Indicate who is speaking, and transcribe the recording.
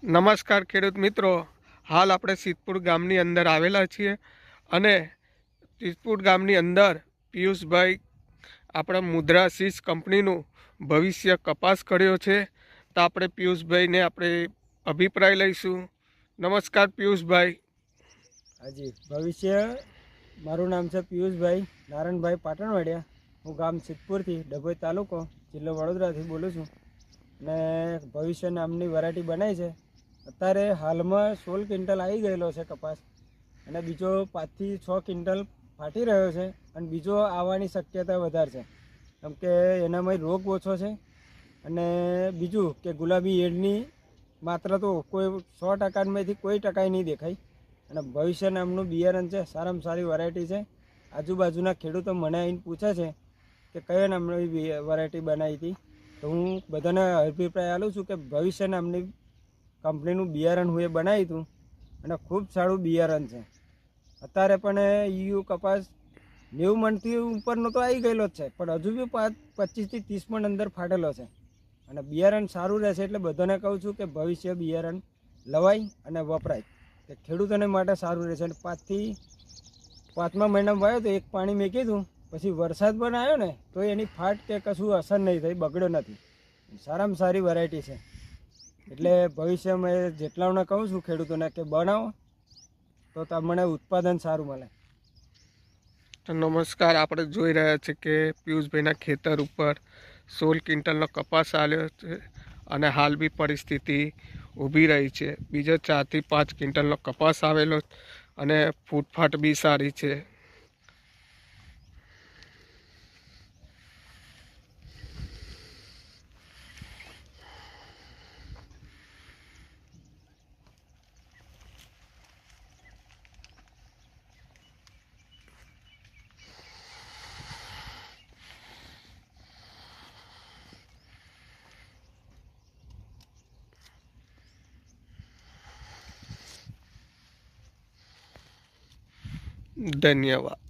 Speaker 1: નમસ્કાર ખેડૂત મિત્રો, હાલ આપણે સિદ્ધપુર ગામની અંદર આવેલા છીએ અને સિદ્ધપુર ગામની અંદર પિયુષભાઈ આપણા મુદ્રાશીષ કંપનીનું ભવિષ્ય કપાસ કર્યો છે. તો આપણે પિયુષભાઈને આપણે અભિપ્રાય લઈશું. નમસ્કાર પિયુષભાઈ.
Speaker 2: હાજી, ભવિષ્ય મારું નામ છે પિયુષભાઈ નારાયણભાઈ પાટણવાડિયા. હું ગામ સિદ્ધપુરથી ડભોઈ તાલુકો જિલ્લો વડોદરાથી બોલું છું અને ભવિષ્ય નામની વેરાયટી બનાવી છે. અત્યારે હાલમાં 16 ક્વિન્ટલ આવી ગયેલો છે કપાસ અને બીજો 5 થી 6 ક્વિન્ટલ ફાટી રહ્યો છે અને બીજો આવવાની શક્યતા વધારે છે કેમ કે એનામાં રોગ ઓછો છે અને બીજું કે ગુલાબી ઈયળની માત્રા તો કોઈ 100%માંથી કોઈ ટકાય નહીં દેખાય અને ભવિષ્ય નામનું બિયારણ છે. સારામાં સારી વેરાયટી છે. આજુબાજુના ખેડૂતો મને આવીને પૂછે છે કે કયા નામની વેરાયટી બનાવી હતી, તો હું બધાને અભિપ્રાય આપું છું કે ભવિષ્ય નામની કંપનીનું બિયારણ હું એ બનાવ્યું હતું અને ખૂબ સારું બિયારણ છે. અત્યારે પણ યુ કપાસ 90 મણથી ઉપરનો તો આવી ગયેલો જ છે, પણ હજુ બી 25 થી 30 મણ અંદર ફાટેલો છે અને બિયારણ સારું રહેશે. એટલે બધાને કહું છું કે ભવિષ્ય બિયારણ લવાય અને વપરાય, કે ખેડૂતોને માટે સારું રહેશે. અને 5 થી 5મા મહિનામાં વાવ્યો તો એક પાણી મેં કીધું, પછી વરસાદ પણ આવ્યો ને તો એની ફાટ કે કશું અસર નહીં થઈ, બગડ્યો નથી. સારામાં સારી વેરાયટી છે. એટલે ભવિષ્યમાં જેટલાઓને કહું છું ખેડૂતોને કે બનાવો તો તમને ઉત્પાદન સારું મળે.
Speaker 1: તો નમસ્કાર, આપણે જોઈ રહ્યા છીએ કે પિયુષભાઈના ખેતર ઉપર 16 ક્વિન્ટલનો કપાસ આવ્યો છે અને હાલ બી પરિસ્થિતિ ઊભી રહી છે. બીજો 4 થી 5 ક્વિન્ટલનો કપાસ આવેલો અને ફૂટફાટ બી સારી છે. ધન્યવાદ.